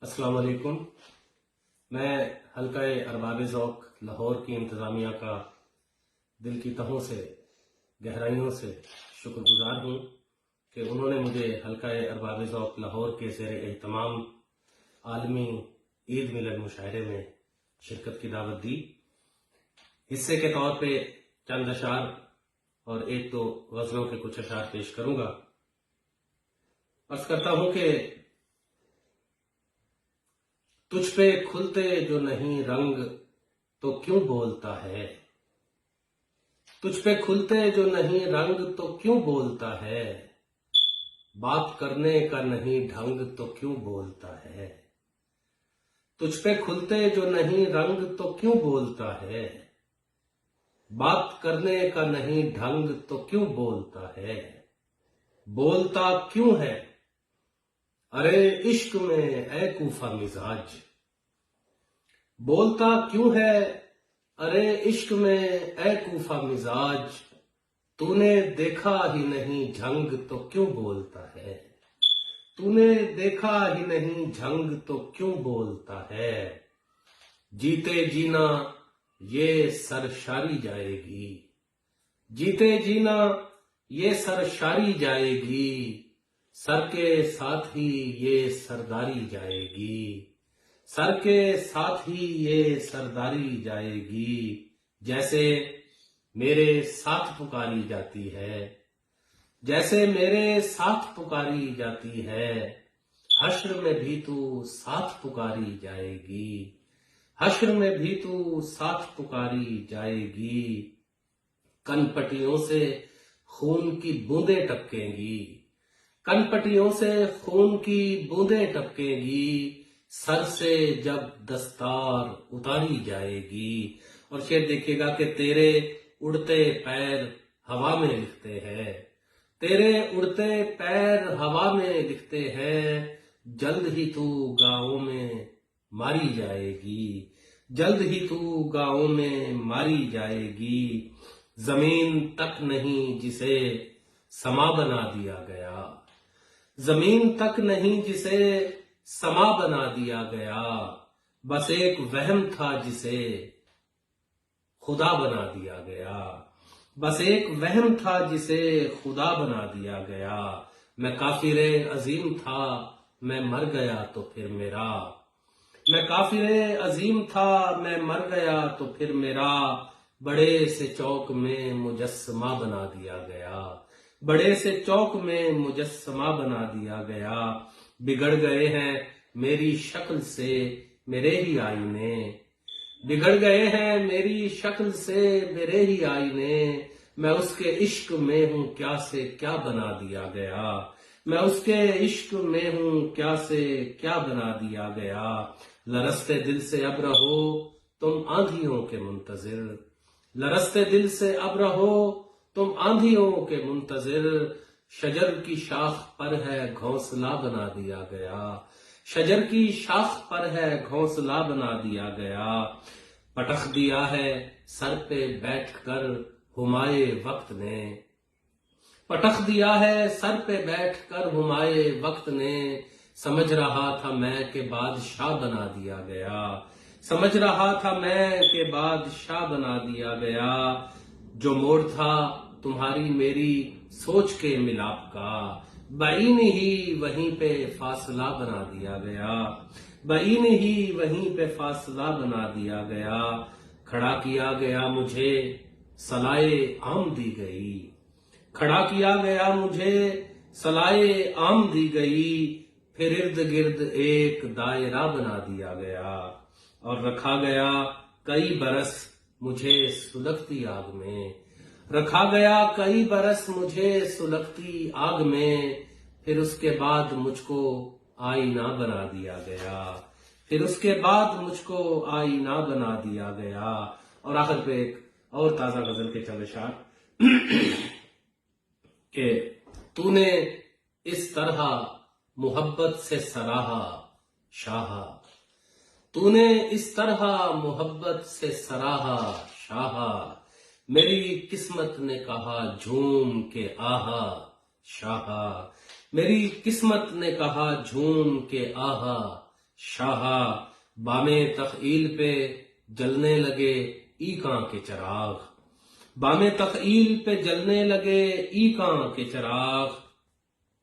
السلام علیکم. میں حلقہ ارباب ذوق لاہور کی انتظامیہ کا دل کی تہوں سے گہرائیوں سے شکر گزار ہوں کہ انہوں نے مجھے حلقہ ارباب ذوق لاہور کے زیر اہتمام عالمی عید ملن مشاعرے میں شرکت کی دعوت دی. حصے کے طور پہ چند اشعار اور ایک دو غزلوں کے کچھ اشعار پیش کروں گا. عرض کرتا ہوں کہ تجھ پہ کھلتے جو نہیں رنگ تو کیوں بولتا ہے، تجھ پہ کھلتے جو نہیں رنگ تو کیوں بولتا ہے، بات کرنے کا نہیں ڈھنگ تو کیوں بولتا ہے. تجھ پہ کھلتے جو نہیں رنگ تو کیوں بولتا ہے، بات کرنے کا نہیں ڈھنگ تو کیوں بولتا ہے. بولتا کیوں ہے ارے عشق میں اے کوفہ مزاج، بولتا کیوں ہے ارے عشق میں اے کوفہ مزاج، تو نے دیکھا ہی نہیں جھنگ تو کیوں بولتا ہے، تو نے دیکھا ہی نہیں جھنگ تو کیوں بولتا ہے. جیتے جینا یہ سرشاری جائے گی، جیتے جینا یہ سرشاری جائے گی، سر کے ساتھ ہی یہ سرداری جائے گی، سر کے ساتھ ہی یہ سرداری جائے گی. جیسے میرے ساتھ پکاری جاتی ہے، جیسے میرے ساتھ پکاری جاتی ہے، حشر میں بھی تو ساتھ پکاری جائے گی، حشر میں بھی تو ساتھ پکاری جائے گی. کن پٹیوں سے خون کی بوندیں ٹپکیں گی، کن پٹیوں سے خون کی بوندیں ٹپکیں گی، سر سے جب دستار اتاری جائے گی. اور شعر دیکھیے گا کہ تیرے اڑتے پیر ہوا میں لکھتے ہیں، تیرے اڑتے پیر ہوا میں لکھتے ہیں، جلد ہی تو گاؤں میں ماری جائے گی، جلد ہی تو گاؤں میں ماری جائے گی. زمین تک نہیں جسے سما بنا دیا گیا، زمین تک نہیں جسے سما بنا دیا گیا، بس ایک وہم تھا جسے خدا بنا دیا گیا، بس ایک وہم تھا جسے خدا بنا دیا گیا. میں کافر عظیم تھا میں مر گیا تو پھر میرا، میں کافر عظیم تھا میں مر گیا تو پھر میرا، بڑے سے چوک میں مجسمہ بنا دیا گیا، بڑے سے چوک میں مجسمہ بنا دیا گیا. بگڑ گئے ہیں میری شکل سے میرے ہی آئینے، بگڑ گئے ہیں میری شکل سے میرے ہی آئینے، میں اس کے عشق میں ہوں کیا سے کیا بنا دیا گیا، میں اس کے عشق میں ہوں کیا سے کیا بنا دیا گیا. لرزتے دل سے اب رہو تم آندھیوں کے منتظر، لرزتے دل سے اب رہو تم آندھیوں کے منتظر، شجر کی شاخ پر ہے گھونسلہ بنا دیا گیا، شجر کی شاخ پر ہے گھونسلہ بنا دیا گیا. پٹخ دیا ہے سر پہ بیٹھ کر ہمائے وقت نے، پٹخ دیا ہے سر پہ بیٹھ کر ہمائے وقت نے، سمجھ رہا تھا میں کہ بادشاہ بنا دیا گیا، سمجھ رہا تھا میں کہ بادشاہ بنا دیا گیا. جو موڑ تھا تمہاری میری سوچ کے ملاپ کا، بعین ہی وہیں پہ فاصلہ بنا دیا گیا، بعین ہی وہیں پہ فاصلہ بنا دیا گیا. کھڑا کیا گیا مجھے صلائے عام دی گئی، کھڑا کیا گیا مجھے صلائے عام دی گئی، پھر ارد گرد ایک دائرہ بنا دیا گیا، اور رکھا گیا کئی برس مجھے سلگتی آگ میں، رکھا گیا کئی برس مجھے سلگتی آگ میں، پھر اس کے بعد مجھ کو آئینہ بنا دیا گیا، پھر اس کے بعد مجھ کو آئینہ بنا دیا گیا. اور آخر پہ ایک اور تازہ غزل کے چند اشعار کہ تو نے اس طرح محبت سے سراہا شاہا، تو نے اس طرح محبت سے سراہا شاہا، میری قسمت نے کہا جھوم کے آہا شاہا، میری قسمت نے کہا جھوم کے آہا شاہا بامے تخیل پہ جلنے لگے ایکاں کے چراغ، بامے تخیل پہ جلنے لگے ایکاں کے چراغ،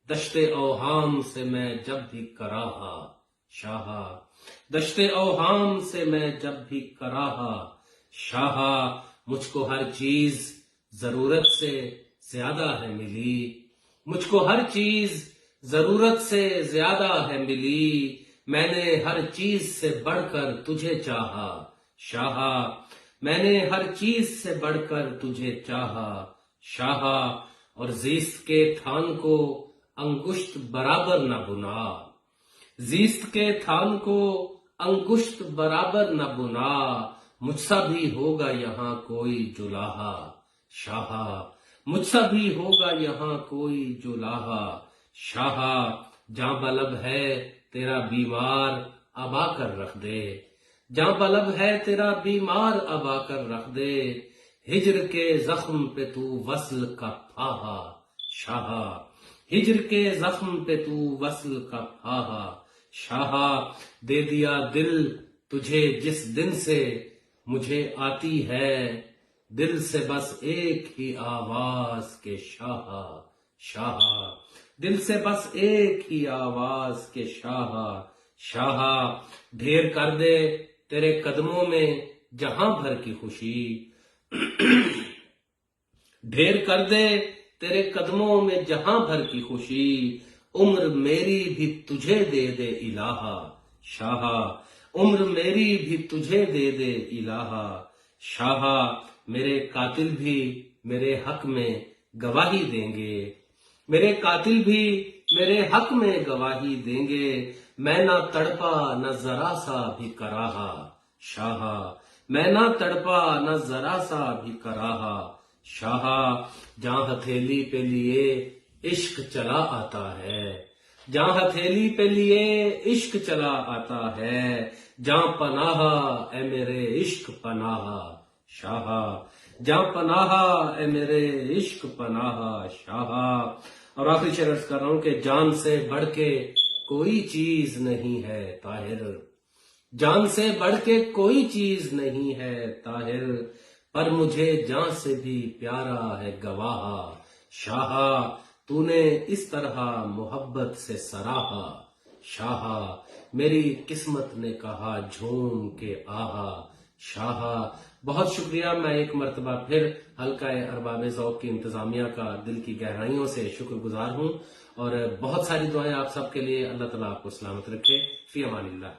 دشت اوہام سے میں جب بھی کراہا شاہا، دشت اوہام سے میں جب بھی کراہا شاہا، مجھ کو ہر چیز ضرورت سے زیادہ ہے ملی، مجھ کو ہر چیز ضرورت سے زیادہ ہے ملی، میں نے ہر چیز سے بڑھ کر تجھے چاہا شاہا، میں نے ہر چیز سے بڑھ کر تجھے چاہا شاہا، اور زیست کے تھان کو انگشت برابر نہ بنا، زیست کے تھان کو انگشت برابر نہ بنا، مجھ سا بھی ہوگا یہاں کوئی جلاہا شاہا، مجھ سا بھی ہوگا یہاں کوئی جلاہا شاہا، جہاں بلب ہے تیرا بیمار اب آ کر رکھ دے، جہاں بلب ہے تیرا بیمار اب آ کر رکھ دے، ہجر کے زخم پہ تو وصل کا پھاہا شاہا، ہجر کے زخم پہ تو وصل کا پھاہا شاہا، دے دیا دل تجھے جس دن سے مجھے آتی ہے دل سے بس ایک ہی آواز کے شاہا شاہا، دل سے بس ایک ہی آواز کے شاہا شاہا، ڈھیر کر دے تیرے قدموں میں جہاں بھر کی خوشی، ڈھیر کر دے تیرے قدموں میں جہاں بھر کی خوشی، عمر میری بھی تجھے دے دے الہا شاہا، عمر میری بھی تجھے دے دے الہا شاہا، میرے قاتل بھی میرے حق میں گواہی دیں گے، میرے قاتل بھی میرے حق میں گواہی دیں گے، میں نہ تڑپا نہ ذرا سا بھی کراہا شاہا، میں نہ تڑپا نہ ذرا سا بھی کراہا شاہا، جہاں ہتھیلی پہ لیے عشق چلا آتا ہے، جہاں ہتھیلی پہ لیے عشق چلا آتا ہے، جہاں پناہ اے میرے عشق پناہ شاہا، جہاں پناہ اے میرے عشق پناہ شاہا، اور آخری شعر عرض کر رہا ہوں کہ جان سے بڑھ کے کوئی چیز نہیں ہے طاہر، جان سے بڑھ کے کوئی چیز نہیں ہے طاہر، پر مجھے جان سے بھی پیارا ہے گواہ شاہا، تو نے اس طرح محبت سے سراہا شاہا، میری قسمت نے کہا جھوم کے آہا شاہا۔ بہت شکریہ، میں ایک مرتبہ پھر حلقہ ارباب ذوق کی انتظامیہ کا دل کی گہرائیوں سے شکر گزار ہوں، اور بہت ساری دعائیں آپ سب کے لیے۔ اللہ تعالیٰ آپ کو سلامت رکھے۔ فی امان اللہ۔